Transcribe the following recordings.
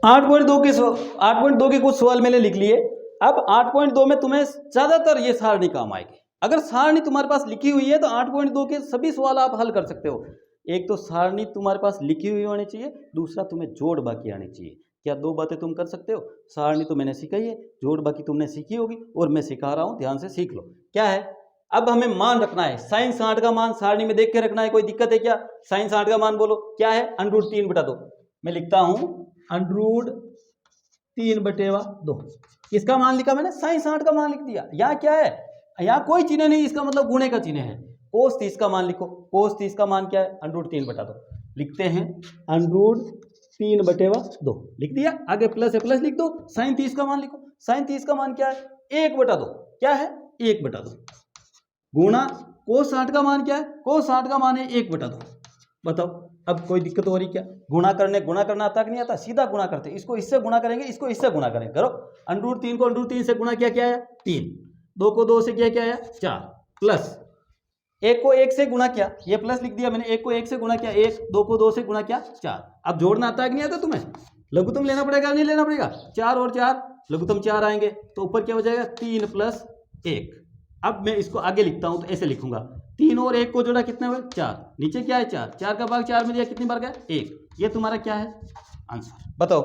8.2 के 8.2 के कुछ सवाल मैंने लिख लिए। अब 8.2 में तुम्हें ज्यादातर ये सारणी काम आएगी। अगर सारणी तुम्हारे पास लिखी हुई है तो 8.2 के सभी सवाल आप हल कर सकते हो। एक तो सारणी तुम्हारे पास लिखी हुई होनी चाहिए, दूसरा तुम्हें जोड़ बाकी आनी चाहिए। क्या दो बातें तुम कर सकते हो? सारणी तो मैंने सिखाई है, जोड़ बाकी तुमने सीखी होगी और मैं सिखा रहा हूं, ध्यान से सीख लो। क्या है? अब हमें मान रखना है, साइन 60 का मान सारणी में देख के रखना है। कोई दिक्कत है क्या? साइन 60 का मान बोलो क्या है? √3/2। मैं लिखता हूं √3/2। इसका मान लिखा मैंने, साइन 60 का मान लिख दिया। यहाँ क्या है? यहाँ कोई चिन्ह नहीं, इसका मतलब गुणे का चिन्ह है। कोस 30 का मान लिखो। कोस 30 का मान क्या है? √3/2 लिखते हैं। √3/2 लिख दिया। आगे प्लस है, प्लस लिख दो। साइन 30 का मान लिखो। साइन 30 का मान क्या है? 1/2। क्या है? 1/2 गुणा कोस 60 का मान क्या है? कोस 60 का मान है 1/2। बताओ अब कोई दिक्कत हो रही क्या? गुणा करना आता कि नहीं आता? सीधा गुणा करते। इसको इससे गुणा करेंगे, इसको इससे गुणा करेंगे। करो। √3 को √3 से गुणा किया, क्या है? 3। 2 को 2 से किया, क्या है? 4। प्लस 1 को 1 से गुणा किया, ये प्लस लिख दिया मैंने। 1 को 1 से गुणा किया 1, 2 को 2 से गुणा किया 4। अब जोड़ना आता है कि नहीं आता तुम्हें? लघुत्तम लेना पड़ेगा, नहीं लेना पड़ेगा? 4 और 4 लघुत्तम 4 आएंगे, तो ऊपर क्या हो जाएगा? 3 + 1। अब मैं इसको आगे लिखता हूं तो ऐसे लिखूंगा, 3 और 1 को जोड़ा कितने हुए? 4। नीचे क्या है? 4। 4 का भाग 4 में दिया, कितनी बार गया? 1। ये तुम्हारा क्या है? आंसर। बताओ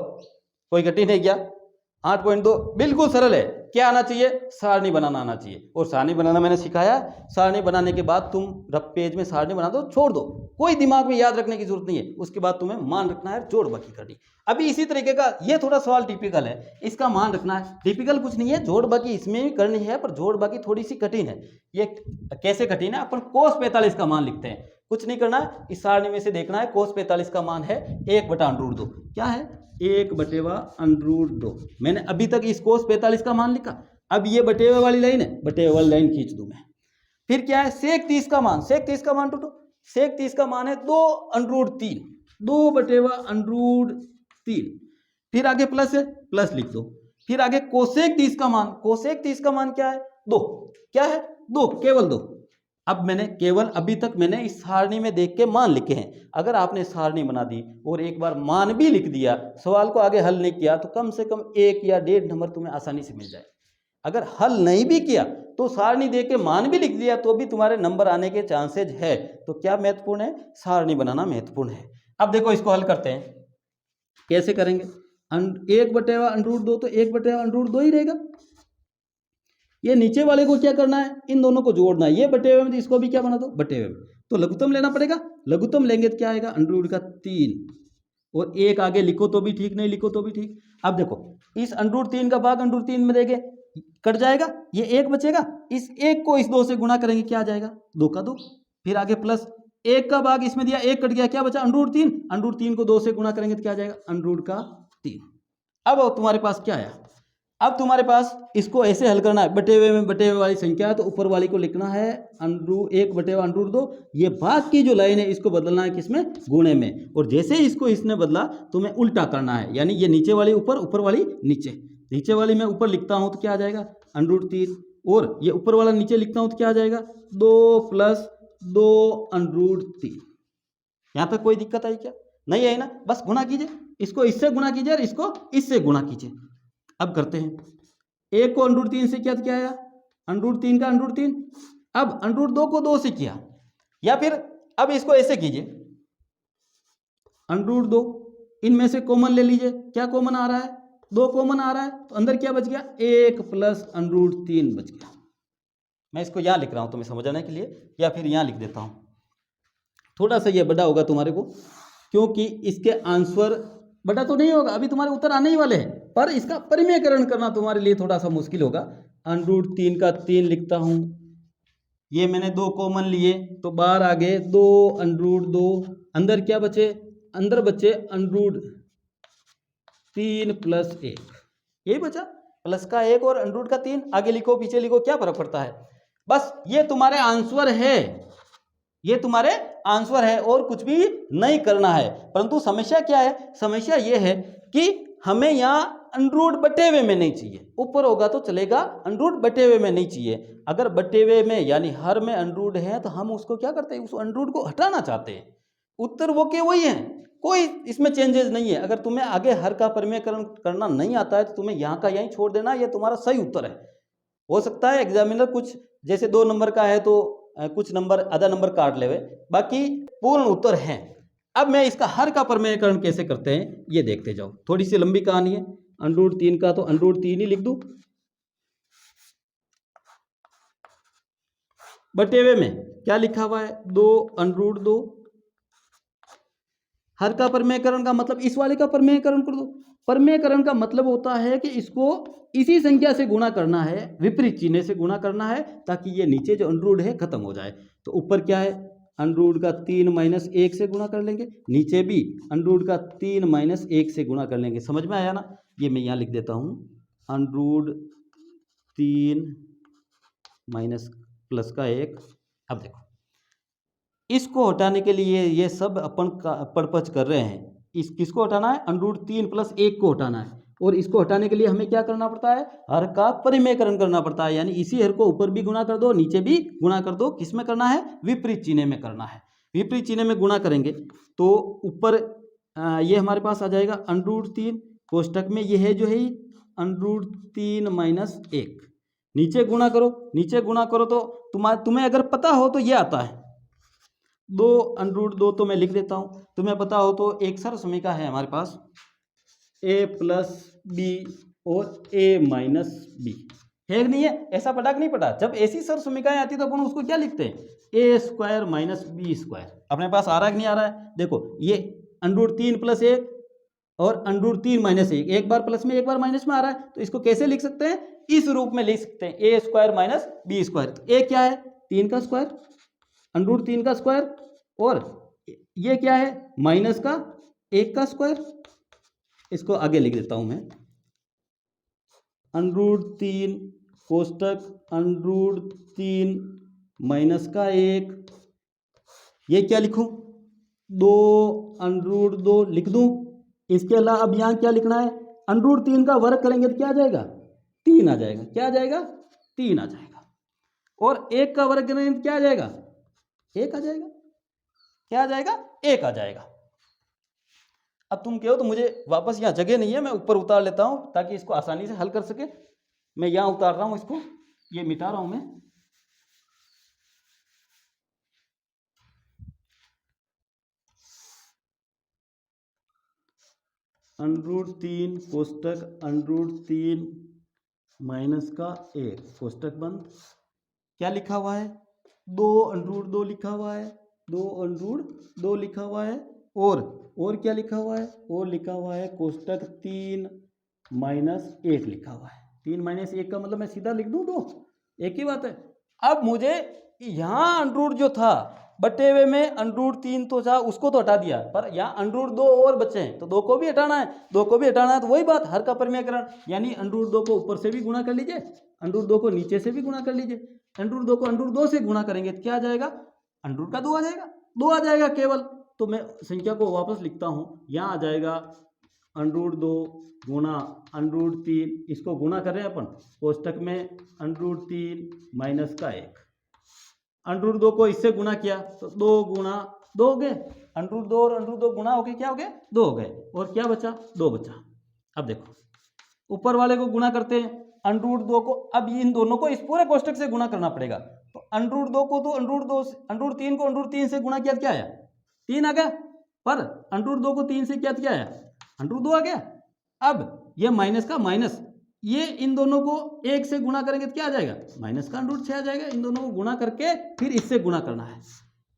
कोई कठिन है क्या? 8.2 बिल्कुल सरल है। क्या आना चाहिए? सारणी बनाना आना चाहिए। और सारणी बनाना मैंने सिखाया। सारणी बनाने के बाद तुम रफ पेज में सारणी बना दो, छोड़ दो। कोई दिमाग में याद रखने की जरूरत नहीं है। उसके बाद तुम्हें मान रखना है, जोड़ बाकी करनी। अभी इसी तरीके का ये थोड़ा सवाल टिपिकल है, इसका मान रखना है। टिपिकल कुछ नहीं है, जोड़ बाकी इसमें भी करनी है, पर जोड़ बाकी थोड़ी सी कठिन है। ये कैसे कठिन है? अपन cos 45 का मान लिखते हैं। कुछ नहीं करना है, इस सारणी में से देखना है। cos 45 का मान है 1/√2। क्या है? 1/√2। मैंने अभी तक इस cos 45 का मान लिखा। अब ये बटे हुए वाली लाइन है, बटे हुए वाली लाइन खींच दूं मैं। फिर क्या है? sec 30 का मान। sec 30 का मान टूटो। sec 30 का मान है 2/√3। 2/√3। फिर आगे प्लस है, प्लस लिख दो। फिर आगे कोसेक 30 का मान। कोसेक 30 का मान क्या है? 2। क्या है? 2, केवल 2। अब मैंने केवल अभी तक मैंने इस सारणी में देख के मान लिखे हैं। अगर आपने सारणी बना दी और एक बार मान भी लिख दिया, सवाल को आगे हल नहीं किया, तो कम से कम 1 या 1.5 नंबर तुम्हें आसानी से मिल जाए। अगर हल नहीं भी किया तो सारणी देख के मान भी लिख दिया तो भी तुम्हारे नंबर आने के चांसेज है। तो क्या महत्वपूर्ण है? सारणी बनाना महत्वपूर्ण है। अब देखो इसको हल करते हैं। कैसे करेंगे? 1/√2 तो 1/√2 ही रहेगा। ये नीचे वाले को क्या करना है? इन दोनों को जोड़ना है। ये बटे हुए में, तो इसको भी क्या बना दो? बटे हुए में। तो लघुत्तम लेना पड़ेगा। लघुत्तम लेंगे तो क्या आएगा? √3। और 1 आगे लिखो तो भी ठीक, नहीं लिखो तो भी ठीक। अब देखो इस √3 का भाग √3 में देंगे, कट जाएगा, ये 1 बचेगा। इस 1 को इस 2 से गुणा करेंगे, क्या आ जाएगा? 2 का 2। फिर आगे प्लस 1 का भाग इसमें दिया, 1 कट गया, क्या बचा? √3। √3 को 2 से गुणा करेंगे तो क्या आ जाएगा? √3। अब तुम्हारे पास क्या आया? अब तुम्हारे पास इसको ऐसे हल करना है। बटे हुए में बटे हुए वाली संख्या है तो ऊपर वाली को लिखना है 1/√2। ये भाग की जो लाइन है इसको बदलना है किसमें? गुणे में। और जैसे इसको इसने बदला तुम्हें उल्टा करना है, यानी ये नीचे वाली ऊपर, ऊपर वाली नीचे। नीचे वाली मैं ऊपर लिखता हूं तो क्या आ जाएगा? √3। और ये ऊपर वाला नीचे लिखता हूं तो क्या आ जाएगा? 2 + 2√3। यहां तक कोई दिक्कत आई क्या? नहीं आई ना? बस गुणा कीजिए, इसको इससे गुणा कीजिए और इसको इससे गुणा कीजिए। अब करते हैं। 1 को √3 से क्या आया? √3 का √3। अब √2 को 2 से किया, या फिर अब इसको ऐसे कीजिए, √2 इनमें से कॉमन ले लीजिए। क्या कॉमन आ रहा है? 2 कॉमन आ रहा है, तो अंदर क्या बच गया? 1 + √3 बच गया। मैं इसको यहां लिख रहा हूं तुम्हें समझाने के लिए, या फिर यहां लिख देता हूं। थोड़ा सा ये बड़ा होगा तुम्हारे को, क्योंकि इसके आंसर बड़ा तो नहीं होगा, अभी तुम्हारे उत्तर आने ही वाले हैं, पर इसका परिमेयकरण करना तुम्हारे लिए थोड़ा सा मुश्किल होगा। √3 का 3 लिखता हूं, ये मैंने 2 कॉमन लिए तो बाहर आ गए 2 √2। अंदर क्या बचे? अंदर बचे √3 + 1। यही बचा, प्लस का 1 और √ का 3। आगे लिखो पीछे लिखो, क्या फर्क पड़ता है? बस ये तुम्हारे आंसर है, ये तुम्हारे आंसर है, और कुछ भी नहीं करना है। परंतु समस्या क्या है? समस्या ये है कि हमें यहाँ √ बटे हुए में नहीं चाहिए। ऊपर होगा तो चलेगा, √ बटे हुए में नहीं चाहिए। अगर बटे हुए में यानी हर में √ है तो हम उसको क्या करते हैं? उस √ को हटाना चाहते हैं। उत्तर वो के वही है, कोई इसमें चेंजेस नहीं है। अगर तुम्हें आगे हर का परिमेयकरण करना नहीं आता है तो तुम्हें यहाँ का यहीं छोड़ देना, ये तुम्हारा सही उत्तर है। हो सकता है एग्जामिनर कुछ जैसे 2 नंबर का है तो कुछ नंबर आधा नंबर काट लेवे, बाकी पूर्ण उत्तर है। अब मैं इसका हर का परिमेयकरण कैसे करते हैं ये देखते जाओ। थोड़ी सी लंबी कहानी है। √3 का तो √3 ही लिख दूं, बटेवे में क्या लिखा हुआ है 2√2। हर का परिमेयकरण का मतलब इस वाले का परिमेयकरण कर दो। परिमेयकरण का मतलब होता है कि इसको इसी संख्या से गुणा करना है, विपरीत चिन्ह से गुणा करना है, ताकि ये नीचे जो √ है खत्म हो जाए। तो ऊपर क्या है √ का 3 - 1 से गुणा कर लेंगे, नीचे भी √ का 3 - 1 से गुणा कर लेंगे। समझ में आया ना? ये मैं यहाँ लिख देता हूँ √3 माइनस प्लस का 1। अब देखो इसको हटाने के लिए ये सब अपन पड़पच कर रहे हैं। इस किसको हटाना है √3 + 1 को हटाना है, और इसको हटाने के लिए हमें क्या करना पड़ता है हर का परिमेयकरण करना पड़ता है। यानी इसी हर को ऊपर भी गुणा कर दो नीचे भी गुणा कर दो। किस में करना है विपरीत चिन्ह में करना है। विपरीत चिन्ह में गुणा करेंगे तो ऊपर ये हमारे पास आ जाएगा √3 कोष्टक में ये है जो है √3 - 1। नीचे गुणा करो, नीचे गुणा करो तो तुम्हें अगर पता हो तो ये आता है 2 √2। तो मैं लिख देता हूँ। तुम्हें पता हो तो एक सरसमीका है हमारे पास a + b और a - b है कि नहीं है? ऐसा पढ़ा कि नहीं पढ़ा? जब ऐसी सरसमीकाएं आती तो अपन उसको क्या लिखते हैं a² - b²। अपने पास आ रहा है कि नहीं आ रहा है? देखो ये √3 + 1 और √3 - 1 एक बार प्लस में एक बार माइनस में आ रहा है, तो इसको कैसे लिख सकते हैं इस रूप में लिख सकते हैं a² - b²। तो a क्या है 3 का स्क्वायर, √3 का स्क्वायर, और ये क्या है माइनस का 1 का स्क्वायर। इसको आगे लिख देता हूं मैं √3 कोष्टक √3 माइनस का 1। ये क्या लिखूं 2 √2 लिख दूं। इसके अलावा अब यहां क्या लिखना है √3 का वर्ग करेंगे तो क्या आ जाएगा 3 आ जाएगा। क्या आ जाएगा 3 आ जाएगा। और 1 का वर्ग करेंगे तो क्या आ जाएगा 1 आ जाएगा। क्या आ जाएगा 1 आ जाएगा। अब तुम कहो तो मुझे वापस यहाँ जगह नहीं है, मैं ऊपर उतार लेता हूं ताकि इसको आसानी से हल कर सके। मैं यहाँ उतार रहा हूं, इसको ये मिटा रहा हूं मैं। √3 कोष्टक √3 माइनस का 1 कोष्टक बंद। क्या लिखा हुआ है 2 √2 लिखा हुआ है, 2 √2 लिखा हुआ है, और क्या लिखा हुआ है और लिखा हुआ है कोष्टक 3 - 1 लिखा हुआ है। 3 - 1 का मतलब मैं सीधा लिख दूं तो एक ही बात है। अब मुझे यहाँ √ जो था बटे हुए में √3 तो था उसको तो हटा दिया, पर यहाँ √2 और बचे हैं तो 2 को भी हटाना है। 2 को भी हटाना है तो वही बात हर का परिमेयकरण, यानी √2 को ऊपर से भी गुणा कर लीजिए, √2 को नीचे से भी गुणा कर लीजिए। √2 को √2 से गुणा करेंगे तो क्या आ जाएगा √2 आ जाएगा, 2 आ जाएगा केवल। तो मैं संख्या को वापस लिखता हूँ। यहाँ आ जाएगा √2 गुणा √3, इसको गुणा करें अपन कोष्टक में √3 माइनस का 1। √2 को इससे गुणा किया तो 2 गुणा 2 हो गए। √2 और √2 गुणा हो गए, क्या हो गए 2 हो गए, और क्या बचा 2 बचा। अब देखो ऊपर वाले को गुणा करते हैं √2 को। अब इन दोनों को इस पूरे कोष्टक से गुणा करना पड़ेगा। तो √2 को तो √3 को √3 से गुणा किया क्या आया 3 आ गया, पर √2 को 3 से क्या आया √2 आ गया। अब ये माइनस का माइनस, ये इन दोनों को 1 से गुणा करेंगे तो क्या आ जाएगा माइनस का √6 आ जाएगा। इन दोनों को गुणा करके फिर इससे गुणा करना है।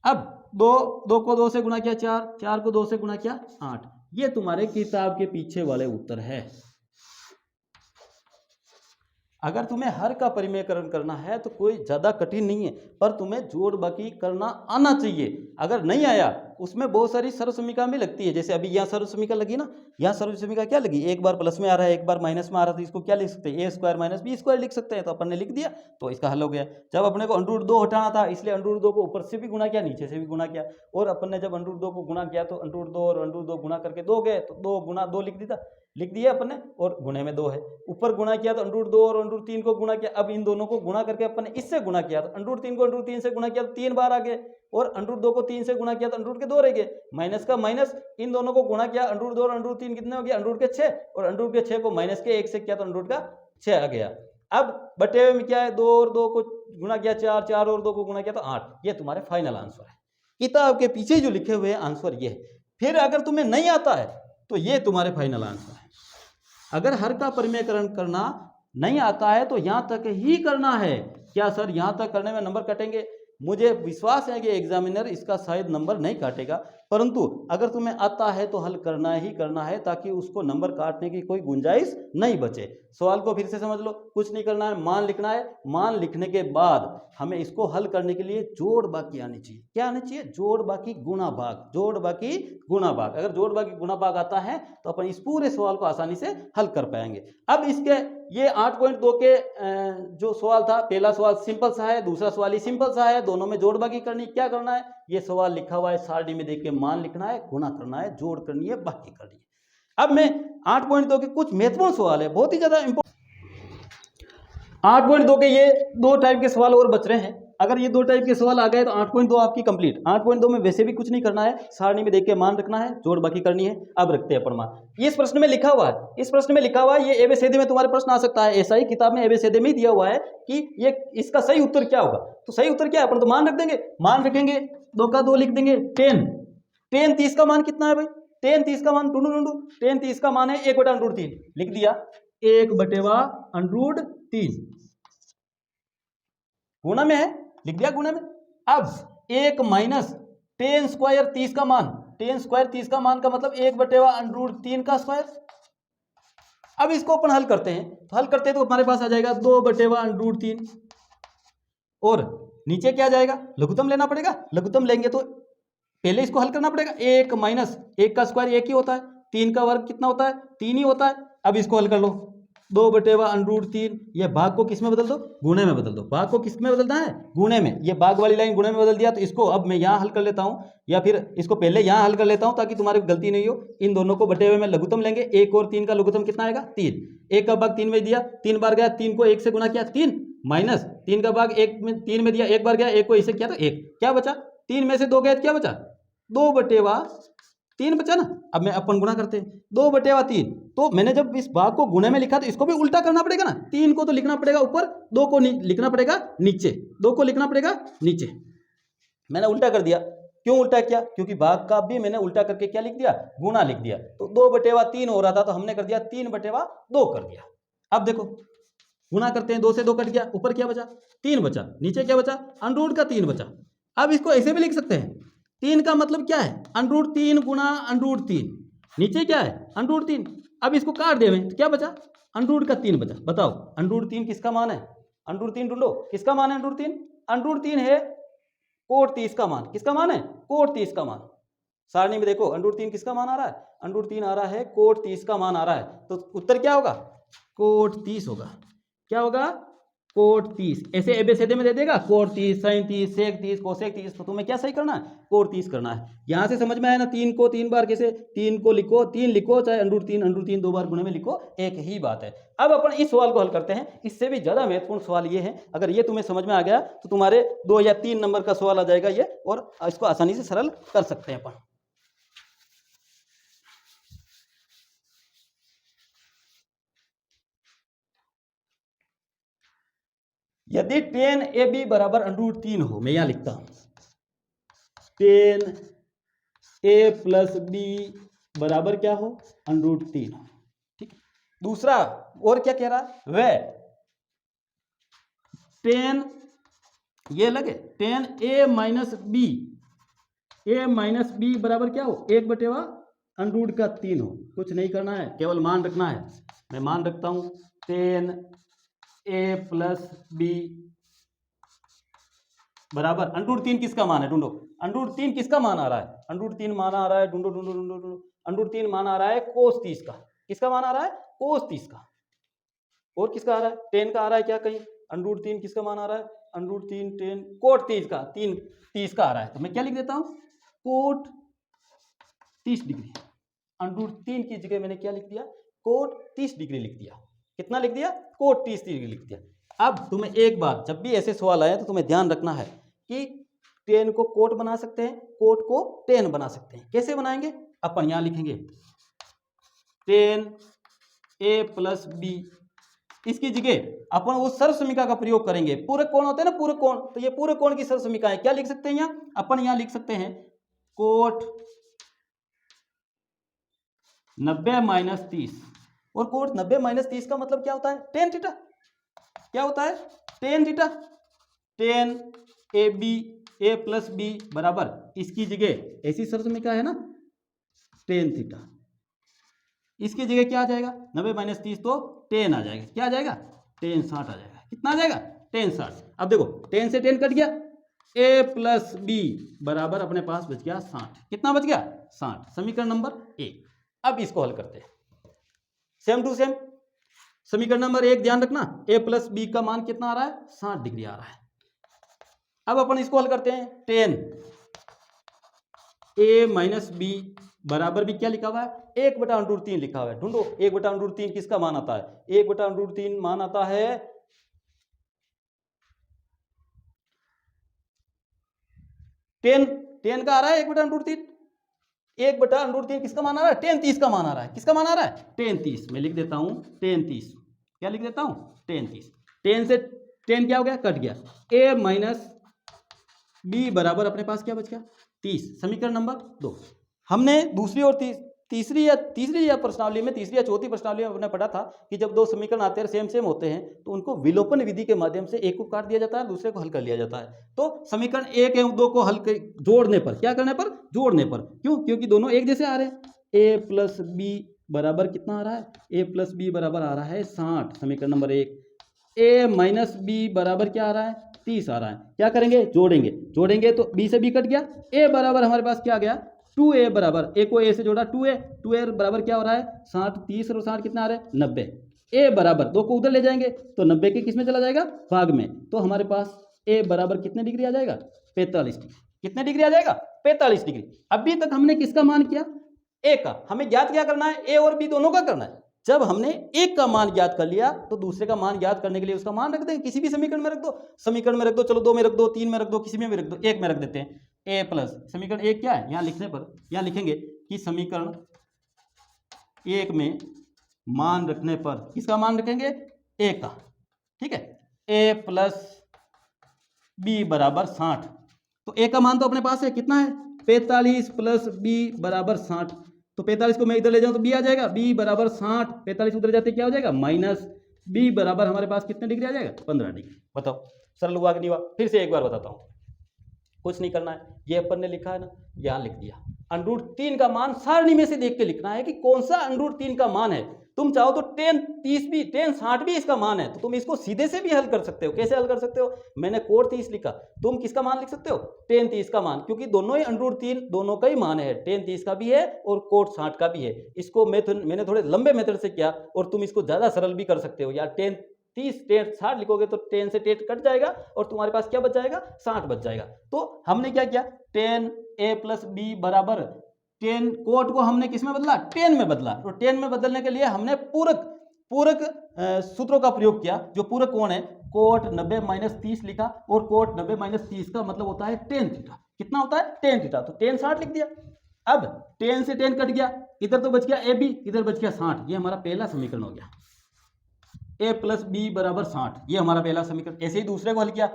अब 2 को 2 से गुणा किया 4, 4 को 2 से गुणा किया 8। ये तुम्हारे किताब के पीछे वाले उत्तर है। अगर तुम्हें हर का परिमेयकरण करना है तो कोई ज़्यादा कठिन नहीं है, पर तुम्हें जोड़ बाकी करना आना चाहिए। अगर नहीं आया उसमें बहुत सारी सर्वसमीका भी लगती है, जैसे अभी यहाँ सर्वसमीका लगी ना, यहाँ सर्वसमीका क्या लगी एक बार प्लस में आ रहा है एक बार माइनस में आ रहा है, तो इसको क्या लिख सकते हैं a² - b² लिख सकते हैं। तो अपन ने लिख दिया तो इसका हल हो गया। जब अपने को √2 हटाना था इसलिए √2 को ऊपर से भी गुणा किया नीचे से भी गुणा किया, और अपन ने जब √2 को गुणा किया तो √2 और √2 गुणा करके 2 गए तो 2 गुणा 2 लिख दिया। लिख दिया अपन ने, और गुणे में 2 है। ऊपर गुणा किया तो √2 और √3 को गुणा किया। अब इन दोनों को गुणा करके अपन ने इससे गुणा किया तो √3 को √3 से गुणा किया तो 3 बार आ गए, और √2 को 3 से गुणा किया तो √ के 2 रह गए। माइनस का माइनस, इन दोनों को गुणा किया √2 और √3 कितने हो गया, √ के 6, और √ के 6 को माइनस के 1 से किया तो √ का 6 आ गया। अब बटे हुए में क्या है, 2 और 2 को गुणा किया 4, 4 और 2 को गुणा किया तो 8। ये तुम्हारे फाइनल आंसर है। किताब के पीछे जो लिखे हुए आंसर ये है। फिर अगर तुम्हें नहीं आता है तो ये तुम्हारे फाइनल आंसर है। अगर हर का परिमेयकरण करना नहीं आता है तो यहां तक ही करना है। क्या सर यहां तक करने में नंबर कटेंगे? मुझे विश्वास है कि एग्जामिनर इसका शायद नंबर नहीं काटेगा, परंतु अगर तुम्हें आता है तो हल करना ही करना है, ताकि उसको नंबर काटने की कोई गुंजाइश नहीं बचे। सवाल को फिर से समझ लो, कुछ नहीं करना है, मान लिखना है। मान लिखने के बाद हमें इसको हल करने के लिए जोड़ बाकी आनी चाहिए। क्या आनी चाहिए? जोड़ बाकी गुणा भाग, जोड़ बाकी गुणा भाग। अगर जोड़ बाकी गुणा भाग आता है तो अपन इस पूरे सवाल को आसानी से हल कर पाएंगे। अब इसके ये 8.2 के जो सवाल था, पहला सवाल सिंपल सा है, दूसरा सवाल ही सिंपल सा है, दोनों में जोड़ बाकी करनी। क्या करना है? ये सवाल लिखा हुआ है, सारणी में देख के मान लिखना है, गुणा करना है, जोड़ करनी है, बाकी करनी है। अब मैं 8.2 के कुछ महत्वपूर्ण सवाल है, बहुत ही ज्यादा इंपॉर्टेंट। 8.2 के ये 2 टाइप के सवाल और बच रहे हैं। अगर ये 2 टाइप के सवाल आ गए तो 8.2 आपकी कंप्लीट। 8.2 में वैसे भी कुछ नहीं करना है, सारणी में देख के मान रखना है, जोड़ बाकी करनी है। अब रखते हैं प्रमाण। इस प्रश्न में लिखा हुआ है, इस प्रश्न में लिखा हुआ है, ये एबीसीडी में तुम्हारे प्रश्न आ सकता है। ऐसा ही किताब में एबीसीडी में ही दिया हुआ है कि ये इसका सही उत्तर क्या होगा। तो सही उत्तर क्या है? अपन तो मान रख देंगे, मान रखेंगे, 2 का 2 लिख देंगे। 10 30 का मान कितना है भाई? 10 30 का मान ढूंढो। 10 30 का मान है 1/√3, लिख दिया 1/√3। गुणा में है, लिख दिया गुणा में। अब 1 माइनस 10 स्क्वायर 30 का मान, 10 स्क्वायर 30 का मान का मतलब 1/√3 का स्क्वायर। अब इसको अपन हल करते हैं, तो हल करते हैं तो हमारे पास आ जाएगा 2/√3, और नीचे क्या आ जाएगा? लघुत्तम लेना पड़ेगा। लघुत्तम लेंगे तो पहले इसको हल करना पड़ेगा। 1 माइनस 1 का स्क्वायर 1 ही होता है, 3 का वर्ग कितना होता है? 3 ही होता है। अब इसको हल कर लो, 2/√3, ये भाग को किस में बदल दो? गुणे में बदल दो। भाग को किस में बदलना है? गुणे में। ये भाग वाली लाइन गुणे में बदल दिया, तो इसको अब मैं यहाँ हल कर लेता हूँ, या फिर इसको पहले यहाँ हल कर लेता हूँ ताकि तुम्हारी गलती नहीं हो। इन दोनों को बटे हुए में लघुत्तम लेंगे। 1 और 3 का लघुत्तम कितना आएगा? 3। 1 का भाग 3 में दिया, 3 बार गया, 3 को 1 से गुणा किया 3, माइनस 3 का भाग 3 में दिया, 1 बार गया, 1 को इसे किया तो 1, क्या बचा? 3 में से 2 गया, क्या बचा? 2/3 बचा ना। अब मैं अपन गुणा करते हैं, 2/3। तो मैंने जब इस भाग को गुणे में लिखा तो इसको भी उल्टा करना पड़ेगा ना। 3 को तो लिखना पड़ेगा ऊपर, 2 को लिखना पड़ेगा नीचे, 2 को लिखना पड़ेगा नीचे। मैंने उल्टा कर दिया। क्यों उल्टा किया? क्योंकि भाग का भी मैंने उल्टा करके क्या लिख दिया? गुणा लिख दिया। तो 2/3 हो रहा था तो हमने कर दिया 3/2 कर दिया। अब देखो गुणा करते हैं, 2 से 2 कट गया, ऊपर क्या बचा? 3 बचा, नीचे क्या बचा? √ का 3 बचा। अब इसको ऐसे भी लिख सकते हैं, 3 का मतलब क्या है? √3 गुणा √3, नीचे क्या है? √3। अब इसको काट देवे तो क्या बचा? √ का 3 बचा। बताओ √3 किसका मान है? √3 ढूंढो, किसका मान है √3? √3 है कोट 30 का मान। किसका मान है? कोट 30 का मान। सारणी में देखो √3 किसका मान आ रहा है? √3 आ रहा है कोट 30 का मान आ रहा है। तो उत्तर क्या होगा? कोट 30 होगा। क्या होगा? कोट 30। ऐसे एबीसीडी में दे देगा कोट 30, sin 30, sec 30, cosec 30, तो तुम्हें क्या सही करना है? कोट 30 करना है। यहां से समझ में आया ना? 3 को 3 बार कैसे? 3 को लिखो, 3 लिखो, चाहे √3 2 बार गुणे में लिखो, एक ही बात है। अब अपन इस सवाल को हल करते हैं। इससे भी ज्यादा महत्वपूर्ण सवाल ये है, अगर ये तुम्हें समझ में आ गया तो तुम्हारे 2 या 3 नंबर का सवाल आ जाएगा ये, और इसको आसानी से सरल कर सकते हैं अपन। यदि tan AB बराबर √3 हो, मैं यहां लिखता हूं tan A + B बराबर क्या हो? √3 हो। ठीक है। दूसरा और क्या कह रहा है? वह tan, ये लगे tan A - B बराबर क्या हो? 1/√3 हो। कुछ नहीं करना है, केवल मान रखना है। मैं मान रखता हूं tan A + B बराबर √3 किसका मान है? ढूंढो √3 किसका मान आ रहा है? √3 मान आ रहा है, ढूंढो ढूंढो ढूंढो ढूंढो। √3 मान आ रहा है cos 30 का। किसका मान आ रहा है? cos 30 का। और किसका आ रहा है? tan का आ रहा है क्या कहीं? √3 किसका मान आ रहा है? √3 tan कोट 30 का, 30 का आ रहा है। तो मैं क्या लिख देता हूं? Coat 30 degree. √3 की जगह मैंने क्या लिख दिया? कोट 30 डिग्री लिख दिया। कितना लिख दिया? कोट 30 डिग्री लिख दिया। अब तुम्हें एक बात, जब भी ऐसे सवाल आए तो तुम्हें ध्यान रखना है कि टेन को कोट बना सकते हैं, कोट को टेन बना सकते हैं। कैसे बनाएंगे? अपन यहां लिखेंगे टेन ए प्लस बी, इसकी जगह अपन वो सर्व समीकरण का प्रयोग करेंगे। पूरक कोण होते हैं ना, पूरक कोण, तो ये पूरक कोण की सर्व समीकरण है। क्या लिख सकते हैं यहाँ? अपन यहाँ लिख सकते हैं कोट 90 माइनस 30, और कोट 90 माइनस 30 का मतलब क्या होता है? Tan theta. क्या होता है? Tan theta. Tan A B, A plus B बराबर, इसकी जगह ऐसी सर्व समीकरण है ना, टेन थीटा। इसकी जगह क्या आ जाएगा? 90 माइनस 30 तो टेन आ जाएगा। क्या आ जाएगा? टेन 60 आ जाएगा। कितना आ जाएगा? टेन 60। अब देखो टेन से टेन कट गया, ए प्लस बी बराबर अपने पास बच गया 60। कितना बच गया? 60। समीकरण नंबर 1। अब इसको हल करते हैं सेम टू सेम। समीकरण नंबर 1 ध्यान रखना, ए प्लस बी का मान कितना आ रहा है? 60 डिग्री आ रहा है। अब अपन इसको हल करते हैं। टेन ए माइनस बी बराबर भी क्या लिखा हुआ है? 1/√3 लिखा हुआ है। ढूंढो 1/√3 किसका मान आता है? 1/√3 मान आता है टेन का आ रहा है 1/√3। 1/√3 किसका मान आ रहा है? टेन 30 का मान आ रहा है। किसका मान आ रहा है? टेन 30। मैं लिख देता हूं टेन 30। क्या लिख देता हूं? टेन 30। टेन से टेन क्या हो गया? कट गया। ए माइनस बी बराबर अपने पास क्या बच गया? 30। समीकरण नंबर 2। हमने दूसरी और तीसरी या प्रश्नावली में, तीसरी या चौथी प्रश्नावली में हमने पढ़ा था कि जब दो समीकरण आते हैं सेम होते हैं तो उनको विलोपन विधि के माध्यम से एक को काट दिया जाता है, दूसरे को हल कर लिया जाता है। तो समीकरण 1 एवं 2 को हल कर जोड़ने पर, क्या करने पर? जोड़ने पर। क्यों? क्योंकि दोनों एक जैसे आ रहे हैं। ए प्लस बी बराबर कितना आ रहा है? ए प्लस बी बराबर आ रहा है 60। समीकरण नंबर 1। ए माइनस बी बराबर क्या आ रहा है? 30 आ रहा है। क्या करेंगे? जोड़ेंगे तो बी से बी कट गया। ए बराबर हमारे पास क्या आ गया? 2a बराबर, ए को ए से जोड़ा 2a बराबर क्या हो रहा है? 60। 30 और 60 कितना आ रहा है? 90। ए बराबर 2 को उधर ले जाएंगे तो 90 के किस में चला जाएगा? भाग में। तो हमारे पास ए बराबर कितने डिग्री आ जाएगा? 45 डिग्री। कितने डिग्री आ जाएगा? 45 डिग्री। अभी तक हमने किसका मान किया? ए का। हमें ज्ञात क्या करना है? ए और बी दोनों का करना है। जब हमने एक का मान ज्ञात कर लिया तो दूसरे का मान ज्ञात करने के लिए उसका मान रख देंगे। किसी भी समीकरण में रख दो, समीकरण में रख दो, चलो 2 में रख दो, 3 में रख दो, किसी में भी रख दो, 1 में रख देते हैं। ए प्लस समीकरण 1 क्या है? यहां लिखने पर यहां लिखेंगे कि समीकरण 1 में मान रखने पर किसका मान रखेंगे? ए का। ठीक है। ए प्लस बी बराबर 60। तो ए का मान तो अपने पास है, कितना है? 45 प्लस बी बराबर 60। तो 45 को मैं इधर ले जाऊं तो बी आ जाएगा। बी बराबर 60, 45 उधर जाते क्या हो जाएगा? माइनस बी बराबर हमारे पास कितने डिग्री आ जाएगा? 15 डिग्री। बताओ सरल हुआ कि नहीं हुआ? फिर से एक बार बताता हूं, कुछ नहीं करना है। ये अपन ने लिखा है ना, यहां लिख दिया। √3 का मान सारणी में से देख के लिखना है कि कौन सा √3 का मान है। तुम चाहो तो टेन 30 भी, टेन 60 भी इसका मान है, तो तुम इसको सीधे से भी हल कर सकते हो। कैसे हल कर सकते हो? मैंने कोट 30 लिखा, तुम किसका मान लिख सकते हो? टेन 30 का मान, क्योंकि दोनों ही √3 दोनों का ही मान है। टेन 30 का भी है और कोट 60 का भी है। इसको मैंने थोड़े लंबे मेथड से किया और तुम इसको ज्यादा सरल भी कर सकते हो। यार टेन 30 टेन 60 लिखोगे तो टेन से टेन कट जाएगा और तुम्हारे पास क्या बच जाएगा? 60 बच जाएगा। तो हमने क्या किया? टेन ए प्लस बी बराबर टेन, कोट को हमने किस में बदला? टेन में बदला। तो टेन में बदलने के लिए हमने पूरक सूत्रों का प्रयोग किया। जो पूरक कोण है, कोट 90 माइनस 30 लिखा और कोट 90 माइनस 30 का मतलब होता है टेन थीटा। कितना होता है? Tan theta. तो टेन 60 लिख दिया। अब टेन से टेन कट गया, इधर तो बच गया ए बी, इधर बच गया 60। ये हमारा पहला समीकरण हो गया। ए प्लस बी बराबर 60, ये हमारा पहला समीकरण। ऐसे ही दूसरे को हल किया।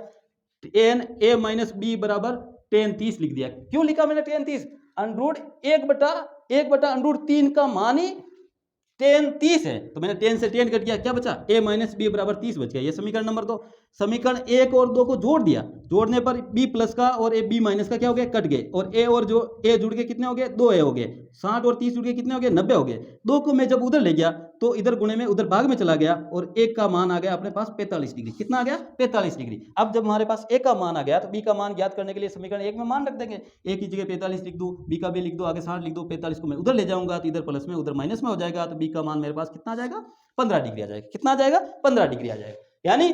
टेन ए माइनस बी बराबर टेन 30 लिख दिया। क्यों लिखा मैंने टेन 30? √1/√3 का मान ही टेन 30 है, तो मैंने टेन से टेन कट गया, क्या बचा? ए माइनस बी बराबर 30 बच गया। ये समीकरण नंबर 2। समीकरण 1 और 2 को जोड़ दिया, जोड़ने पर बी प्लस का और ए बी माइनस का क्या हो गया? कट गए। और ए और जो ए जुड़ के कितने हो गए? 2 ए हो गए। 60 और 30 जुड़ के कितने हो गए? 90 हो गए। 2 को मैं जब उधर ले गया तो इधर गुणे में उधर भाग में चला गया और एक का मान आ गया अपने पास 45 डिग्री। कितना आ गया? 45 डिग्री। अब जब हमारे पास ए का मान आ गया तो बी का मान ज्ञात करने के लिए समीकरण 1 में मान रख देंगे। ए की जगह 45 लिख दूं, बी का भी लिख दो, आगे 60 लिख दो। 45 को मैं उधर ले जाऊंगा तो इधर प्लस में उधर माइनस में हो जाएगा, तो बी का मान मेरे पास कितना आ जाएगा? 15 डिग्री आ जाएगा। कितना आ जाएगा? 15 डिग्री आ जाएगा। यानी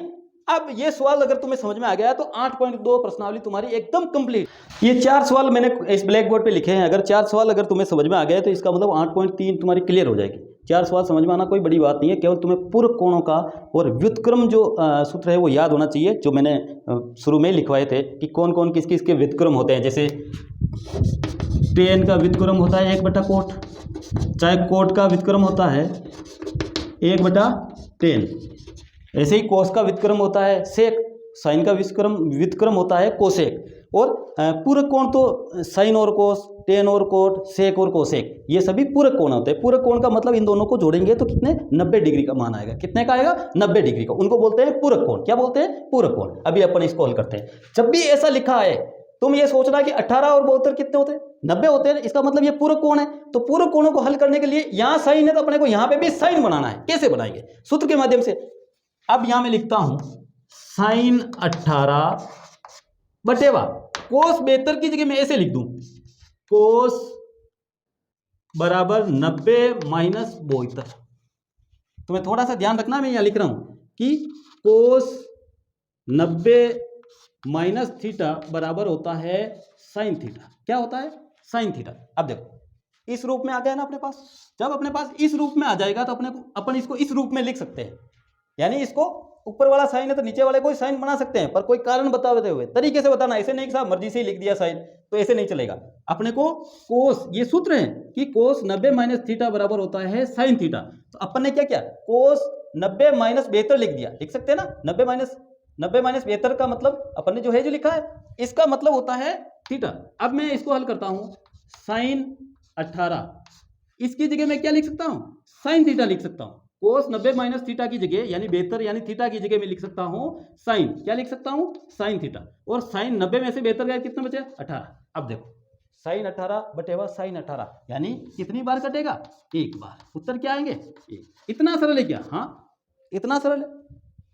अब ये सवाल अगर तुम्हें समझ में आ गया तो 8.2 प्रश्नावली तुम्हारी एकदम कंप्लीट। ये 4 सवाल मैंने इस ब्लैक बोर्ड पे लिखे हैं, अगर 4 सवाल अगर तुम्हें समझ में आ गए तो इसका मतलब 8.3 तुम्हारी क्लियर हो जाएगी। 4 सवाल समझ में आना कोई बड़ी बात नहीं है, केवल तुम्हें पूरक कोणों का और व्युत्क्रम जो सूत्र है वो याद होना चाहिए, जो मैंने शुरू में लिखवाए थे कि कौन कौन किस किस के व्युत्क्रम होते हैं। जैसे टेन का व्युत्क्रम होता है 1/कोट, चाहे कोट का व्युत्क्रम होता है 1/10, ऐसे ही कोस का व्युत्क्रम होता है सेक, साइन का व्युत्क्रम होता है कोसेक, और पूरक कोण तो साइन और कोस, टेन और कोट, सेक और कोसेक, ये सभी पूरक कोण होते हैं। पूरक कोण का मतलब इन दोनों को जोड़ेंगे तो कितने 90 डिग्री का मान आएगा। कितने का आएगा 90 डिग्री का, उनको बोलते हैं पूरक कोण। क्या बोलते हैं पूरक कोण। अभी अपन इसको हल करते हैं। जब भी ऐसा लिखा है तुम ये सोचना कि 18 और 72 कितने होते हैं 90 होते हैं, इसका मतलब ये पूरक कोण है। तो पूरक कोणों को हल करने के लिए यहाँ साइन है तो अपने को यहाँ पे भी साइन बनाना है। कैसे बनाएंगे सूत्र के माध्यम से। अब यहां मैं लिखता हूं साइन 18 बटेवा कोस 72 की जगह मैं ऐसे लिख दूं कोस बराबर 90 माइनस 72। तुम्हें थोड़ा सा ध्यान रखना, मैं यहां लिख रहा हूं कि कोस 90 माइनस थीटा बराबर होता है साइन थीटा। क्या होता है साइन थीटा। अब देखो इस रूप में आ गया ना अपने पास। जब अपने पास इस रूप में आ जाएगा तो अपन इसको इस रूप में लिख सकते हैं, यानी इसको ऊपर वाला साइन है तो नीचे वाले को साइन बना सकते हैं, पर कोई कारण बताते हुए तरीके से बताना। ऐसे नहीं कि साहब मर्जी से ही लिख दिया साइन, तो ऐसे नहीं चलेगा। अपने को कोस, ये सूत्र है कि कोस 90 माइनस थीटा बराबर होता है साइन थीटा। तो अपन ने क्या किया कोस 90 माइनस 72 लिख दिया। लिख सकते हैं ना 90 माइनस 72 का मतलब अपन ने जो है जो लिखा है इसका मतलब होता है थीटा। अब मैं इसको हल करता हूं साइन 18, इसकी जगह मैं क्या लिख सकता हूं साइन थीटा लिख सकता हूं। कोस 90 माइनस थीटा की जगह यानी 72 यानी थीटा की जगह मैं लिख सकता हूं साइन। क्या लिख सकता हूं साइन थीटा। और साइन 90 में से 72 गए कितना बचे 18। अब देखो साइन 18 बटेवा साइन 18 यानी कितनी बार कटेगा एक बार। उत्तर क्या आएंगे एक। इतना सरल है क्या। हाँ इतना सरल है।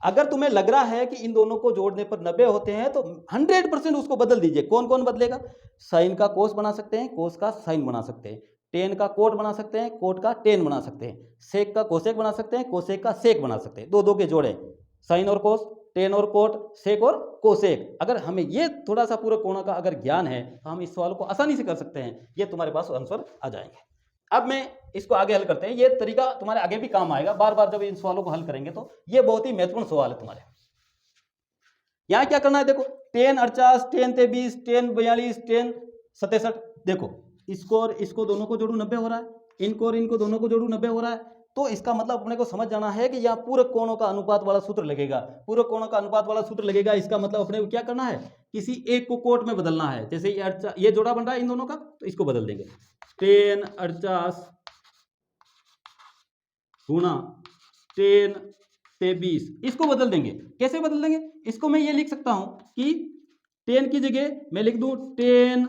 अगर तुम्हें लग रहा है कि इन दोनों को जोड़ने पर 90 होते हैं तो 100% उसको बदल दीजिए। कौन कौन बदलेगा। साइन का कोस बना सकते हैं, कोस का साइन बना सकते हैं, टेन का कोट बना सकते हैं, कोट का टेन बना सकते हैं, सेक का कोसेक बना सकते हैं, कोसेक का सेक बना सकते हैं। दो दो के जोड़े साइन और कोस, टेन और कोट, सेक और कोसेक। अगर हमें ये थोड़ा सा पूरक कोणों का अगर ज्ञान है तो हम इस सवाल को आसानी से कर सकते हैं। ये तुम्हारे पास आंसर आ जाएंगे। अब मैं इसको आगे हल करते हैं। ये तरीका तुम्हारे आगे भी काम आएगा। बार बार जब इन सवालों को हल करेंगे तो ये बहुत ही महत्वपूर्ण सवाल है तुम्हारे। यहां क्या करना है देखो टेन 48, टेन 23, टेन 42, टेन 67। देखो इसको और इसको दोनों को जोड़ू 90 हो रहा है, इनको और इनको दोनों को जोड़ू 90 हो रहा है। तो इसका मतलब अपने को समझ जाना है कि यहाँ पूरक कोणों का अनुपात वाला सूत्र लगेगा। पूरक कोणों का अनुपात वाला सूत्र लगेगा। इसका मतलब अपने को क्या करना है किसी एक को कोट में बदलना है। जैसे ये जोड़ा बन रहा है इन दोनों का तो इसको बदल देंगे टेन 48 गुणा टेन 23, इसको बदल देंगे। कैसे बदल देंगे इसको मैं ये लिख सकता हूं कि टेन की जगह मैं लिख दूं टेन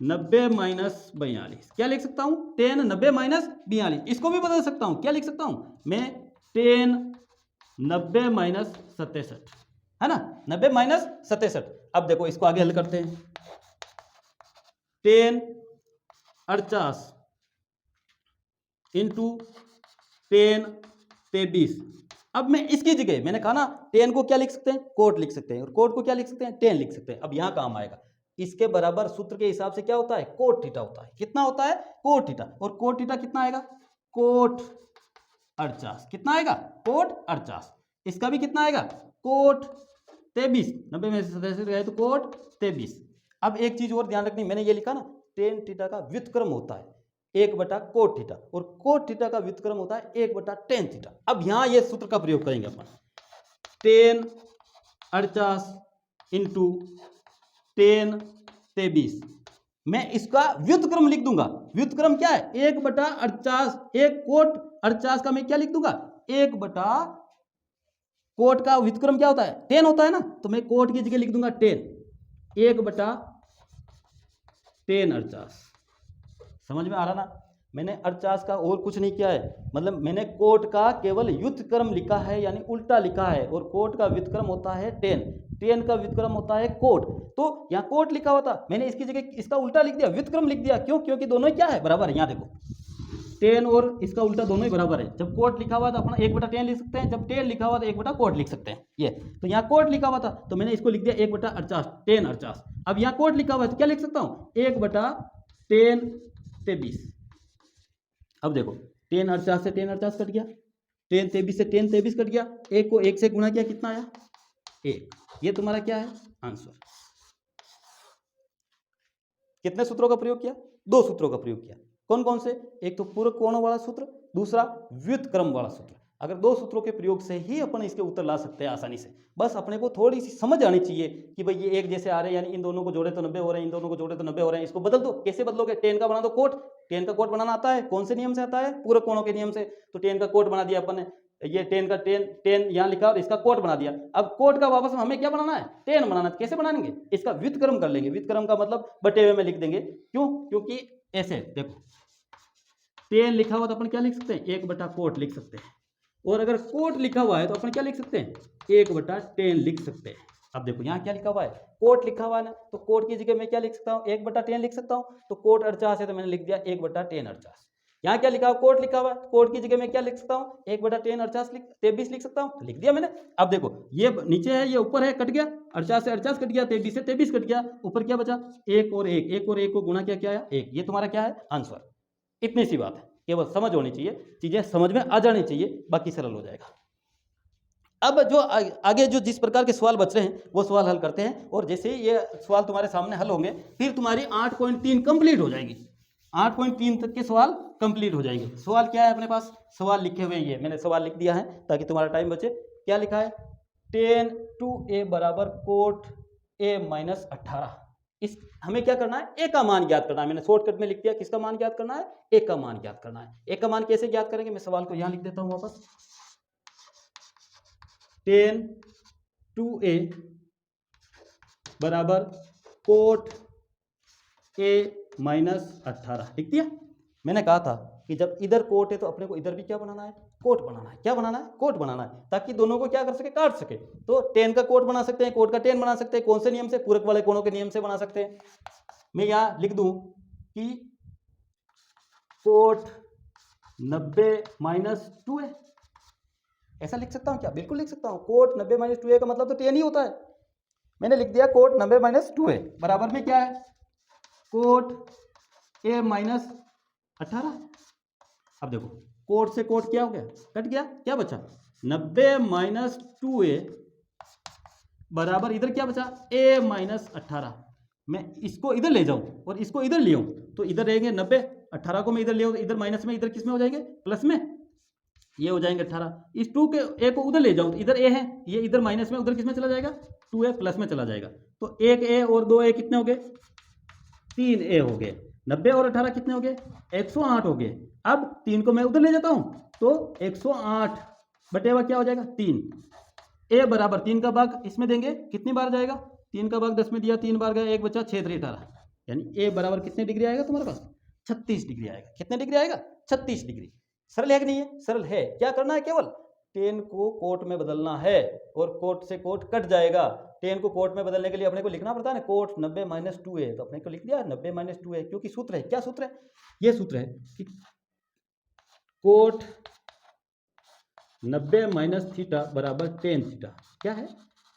90 माइनस 42। क्या लिख सकता हूं टेन 90 माइनस 42। इसको भी बदल सकता हूं। क्या लिख सकता हूं मैं टेन 90 माइनस 67, है ना 90 माइनस 67। अब देखो इसको आगे हल करते हैं टेन 48 इंटू टेन 23। अब मैं इसकी जगह मैंने कहा ना टेन को क्या लिख सकते हैं कोट लिख सकते हैं, और कोट को क्या लिख सकते हैं टेन लिख सकते हैं। अब यहां काम आएगा इसके बराबर सूत्र के हिसाब से क्या होता है कोट थीटा होता है। कितना होता है कोट थीटा। और कोट थीटा कितना आएगा कोट 48। कितना आएगा कोट 48। इसका भी कितना आएगा कोट 23। 90 में से गए तो कोट 23। अब एक चीज और ध्यान रखनी, मैंने ये लिखा ना टेन थीटा का व्युत्क्रम होता है 1/कोट थीटा, और कोट थीटा का व्युत्क्रम होता है 1/टेन थीटा। अब यहां ये सूत्र का प्रयोग करेंगे अपन टेन 48 इंटू टेन 23। मैं इसका व्युत्क्रम लिख दूंगा। व्युत्क्रम क्या है 1/48। एक कोट 48 का मैं क्या लिख दूंगा 1/, कोट का व्युत्क्रम क्या होता है टेन होता है ना, तो मैं कोट की जगह लिख दूंगा टेन 1/टेन 48। समझ में आ रहा ना। मैंने 48 का और कुछ नहीं किया है, मतलब मैंने कोट का केवल व्युत्क्रम लिखा है यानी उल्टा लिखा है। और कोट का व्युत्क्रम होता है टेन, टेन का व्युत्क्रम होता है कोट। तो यहाँ कोट लिखा हुआ था, मैंने इसकी जगह इसका उल्टा लिख दिया व्युत्क्रम लिख दिया। क्यों क्योंकि दोनों क्या है बराबर। यहाँ देखो टेन और इसका उल्टा दोनों ही बराबर है। जब कोट लिखा हुआ तो अपना 1/10 लिख सकते हैं, जब टेन लिखा हुआ तो 1/कोट लिख सकते हैं। ये तो यहाँ कोट लिखा हुआ था तो मैंने इसको लिख दिया 1/48, 10/48। अब यहाँ कोट लिखा हुआ है तो क्या लिख सकता हूँ, 1/1023। अब देखो 10/48 से 10/48 कट गया, 1023 से 1023 कट गया, एक को एक से गुणा किया, कितना आया 1। ये तुम्हारा क्या है आंसर। कितने सूत्रों का प्रयोग किया, 2 सूत्रों का प्रयोग किया। कौन कौन से, एक तो पूरक कोणों वाला सूत्र, दूसरा व्युत्क्रम वाला सूत्र। अगर 2 सूत्रों के प्रयोग से ही अपन इसके उत्तर ला सकते हैं आसानी से। बस अपने को थोड़ी सी समझ आनी चाहिए कि भाई ये एक जैसे आ रहे हैं, यानी इन दोनों को जोड़े तो 90 हो रहे हैं, इन दोनों को जोड़े तो 90 हो रहे हैं। इसको बदल दो, कैसे बदलोगे, 10 का बना दो कोट। 10 का कोट बनाना आता है, कौन से नियम से आता है, पूरक कोणों के नियम से। तो 10 का कोट बना दिया अपन ने, ये 10 का 10 यहाँ लिखा और इसका कोट बना दिया। अब कोट का वापस हमें क्या बनाना है, 10 बनाना है। कैसे बनाएंगे, इसका व्युत्क्रम कर लेंगे। व्युत्क्रम का मतलब बटे हुए में लिख देंगे। क्यों, क्योंकि ऐसे देखो 10 लिखा हुआ तो अपन क्या लिख सकते हैं, 1/कोट लिख सकते हैं। और अगर कोट लिखा हुआ है तो अपन क्या लिख सकते हैं, 1/10 लिख सकते हैं। अब देखो यहाँ क्या लिखा हुआ है, कोट लिखा हुआ है ना, तो कोट की जगह मैं क्या लिख सकता हूँ, 1/10 लिख सकता हूँ। तो कोट 48 है तो मैंने लिख दिया 1/1048। यहाँ क्या लिखा हुआ, कोट लिखा हुआ है, कोट की जगह मैं क्या लिख सकता हूँ, 1/10 लिख सकता हूँ, तो लिख दिया मैंने। अब देखो ये नीचे है, ये ऊपर है, कट गया, 48 से 48 कट गया, 23 से 23 कट गया, ऊपर क्या बचा, 1 और 1 को गुणा किया, क्या आया 1। ये तुम्हारा क्या है आंसर। इतनी सी बात है, केवल समझ होनी चाहिए, चीजें समझ में आ जानी चाहिए, बाकी सरल हो जाएगा। अब जो आगे जो जिस प्रकार के सवाल बच रहे हैं वो सवाल हल करते हैं। और जैसे ही ये सवाल तुम्हारे सामने हल होंगे फिर तुम्हारी 8.3 कंप्लीट हो जाएगी। 8.3 तक के सवाल कंप्लीट हो जाएंगे। सवाल क्या है अपने पास, सवाल लिखे हुए ये मैंने सवाल लिख दिया है ताकि तुम्हारा टाइम बचे। क्या लिखा है, 10(2a) बराबर कोट a माइनस 18। इस हमें क्या करना है, ए का मान ज्ञात करना है। मैंने शॉर्टकट में लिख दिया, किसका मान ज्ञात करना है, ए का मान ज्ञात करना है। ए का मान कैसे ज्ञात करेंगे, मैं सवाल को यहां लिख देता हूं वापस। 10(2a) बराबर कोट a माइनस 18 लिख दिया। मैंने कहा था कि जब इधर कोट है तो अपने को इधर भी क्या बनाना है, कोट बनाना है। क्या बनाना है, कोट बनाना है, ताकि दोनों को क्या कर सके, काट सके। तो 10 का कोट बना सकते हैं, कोट का 10 बना सकते हैं। कौन से नियम से, पूरक वाले कोणों के नियम से बना सकते हैं। मैं यहां लिख दूं कि कोट 90-2 है, ऐसा लिख सकता हूं क्या, बिल्कुल लिख सकता हूं। कोट 90-2 का मतलब तो 10 ही होता है। मैंने लिख दिया कोट 90-2 बराबर में क्या है, कोट a माइनस 18। अब देखो कोट से कोट क्या हो गया, कट गया, क्या बचा 90-2a बराबर इधर क्या बचा a माइनस 18। मैं इसको इधर ले जाऊं और इसको इधर ले आऊं तो इधर रहेंगे 90, 18 को मैं इधर ले आऊं तो इधर माइनस में, इधर किस में हो जाएंगे, प्लस में, ये हो जाएंगे 18। इस 2 के a को उधर ले जाऊं तो इधर a है, ये इधर माइनस में, उधर किस में चला जाएगा, 2a प्लस में चला जाएगा। तो 1a और 2a कितने हो गए, 3a हो गए। 90 और 18 कितने हो गए, 108 हो गए। अब 3 को मैं उधर ले जाता हूं तो 108 बटे हुआ क्या हो जाएगा 3। a बराबर 3 का भाग इसमें देंगे, कितनी बार जाएगा, 3 का भाग 10 में दिया, 3 बार गया, 1 बचा, 6 3 18, यानी a बराबर कितने डिग्री आएगा तुम्हारे पास, 36 डिग्री आएगा। कितने डिग्री आएगा, 36 डिग्री। सरल है कि नहीं है, सरल है। क्या करना है, केवल 10 को कोट में बदलना है और कोट से कोट कट जाएगा। 10 को कोट में बदलने के लिए अपने को लिखना पड़ता है ना, कोट 90-2a, तो अपने को लिख दिया 90-2a, क्योंकि सूत्र है, क्या सूत्र है, ये सूत्र है कि कोट 90 - बराबर tan थीटा। क्या है,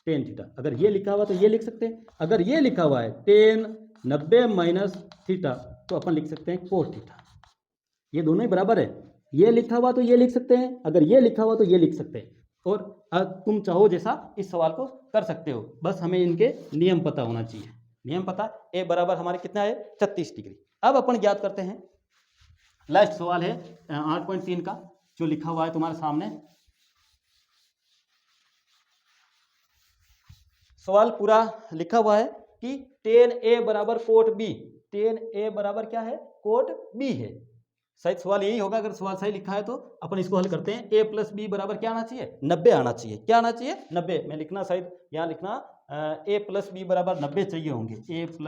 tan थीटा। अगर ये लिखा हुआ तो ये लिख सकते हैं, अगर ये लिखा हुआ है tan 90 - तो अपन लिख सकते हैं कोट थीटा। ये दोनों ही बराबर है, ये लिखा हुआ तो ये लिख सकते हैं, अगर ये लिखा हुआ तो ये लिख सकते हैं। और तुम चाहो जैसा इस सवाल को कर सकते हो, बस हमें इनके नियम पता होना चाहिए। नियम पता, ए बराबर हमारे कितना है 36 डिग्री। अब अपन ज्ञात करते हैं, लास्ट सवाल है 8.3 का जो लिखा हुआ है तुम्हारे सामने। सवाल पूरा लिखा हुआ है कि tan a बराबर कोट b। tan a बराबर क्या है, कोट b है। शायद सवाल यही होगा, अगर सवाल सही लिखा है तो अपन इसको हल करते हैं। a + b बराबर क्या आना चाहिए, 90 आना चाहिए। क्या आना चाहिए, 90। मैं लिखना, शायद यहाँ लिखना a + b बराबर 90 चाहिए होंगे। a +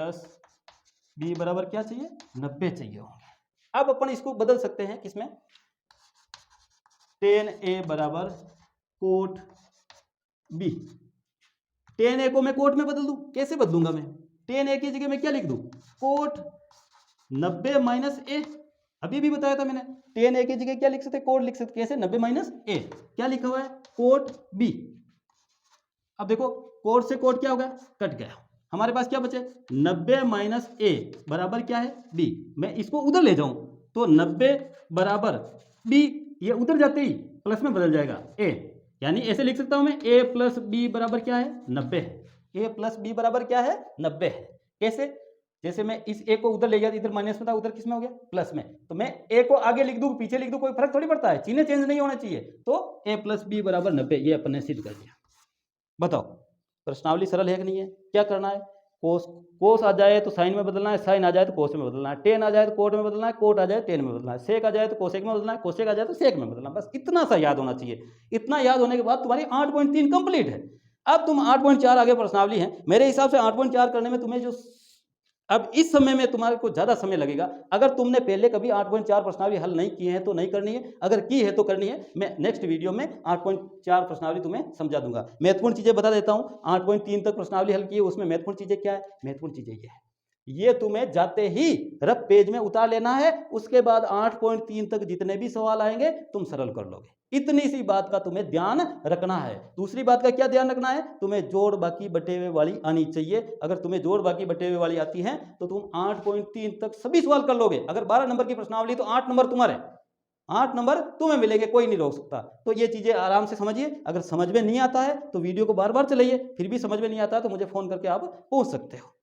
b बराबर क्या चाहिए, 90 चाहिए होंगे। अब अपन इसको बदल सकते हैं किसमें, tan a बराबर कोट b। tan a को मैं कोट में बदल दूं, कैसे बदलूंगा मैं, tan a की जगह मैं क्या लिख दूं, कोट 90 - a। अभी भी बताया था मैंने, टेन ए की जगह क्या लिख सकते, कोट लिख सकते, कैसे, 90 माइनस ए, क्या लिखा हुआ है, कोट बी। अब देखो कोट से कोट क्या हो गया, कट गया, हमारे पास क्या बचे, 90 माइनस ए बराबर क्या है, बी। मैं इसको उधर ले जाऊं तो 90 बराबर बी, ये उधर जाते ही प्लस में बदल जाएगा ए, यानी ऐसे लिख सकता हूं मैं, ए प्लस बी बराबर क्या है, 90 है। ए प्लस बी बराबर क्या है, 90 है। कैसे, जैसे मैं इस ए को उधर ले गया, इधर माइनस में था, उधर किस में हो गया, प्लस में, तो मैं ए को आगे लिख दूं पीछे लिख दूं कोई फर्क थोड़ी पड़ता है, चिन्ह चेंज नहीं होना चाहिए। तो ए प्लस बी बराबर 90, ये अपन ने सिद्ध कर दिया। बताओ प्रश्नावली सरल है कि नहीं है, क्या करना है, कोस, कोस आ जाए तो साइन में बदलना है, साइन आ जाए तो कोस में बदलना है, टेन आ जाए तो कोट में बदलना है, कोट आ जाए टेन में बदलना है, सेक आ जाए तो कोसेक में बदलना है, कोसेक आ जाए तो सेक में बदलना है, बस इतना सा याद होना चाहिए। इतना याद होने के बाद तुम्हारी 8.3 कंप्लीट है। अब तुम 8.4 आगे प्रश्नावली है, मेरे हिसाब से 8.4 करने में तुम्हें जो अब इस समय में तुम्हारे को ज्यादा समय लगेगा। अगर तुमने पहले कभी 8.4 प्रश्नावली हल नहीं किए हैं तो नहीं करनी है, अगर की है तो करनी है। मैं नेक्स्ट वीडियो में 8.4 प्रश्नावली तुम्हें समझा दूंगा। महत्वपूर्ण चीजें बता देता हूं, 8.3 तक प्रश्नावली हल की है, उसमें महत्वपूर्ण चीजें क्या है, महत्वपूर्ण चीजें ये है, ये तुम्हें जाते ही रफ पेज में उतार लेना है, उसके बाद 8.3 तक जितने भी सवाल आएंगे तुम सरल कर लोगे। इतनी सी बात का तुम्हें ध्यान रखना है। दूसरी बात का क्या ध्यान रखना है, तुम्हें जोड़ बाकी बटे हुए वाली आनी चाहिए। अगर तुम्हें जोड़ बाकी बटे हुए वाली आती है तो तुम 8.3 तक सभी सवाल कर लोगे। अगर 12 नंबर की प्रश्नावली तो 8 नंबर तुम्हारे, 8 नंबर तुम्हें मिलेंगे, कोई नहीं रोक सकता। तो ये चीजें आराम से समझिए। अगर समझ में नहीं आता है तो वीडियो को बार बार चलाइए, फिर भी समझ में नहीं आता है तो मुझे फोन करके आप पूछ सकते हो।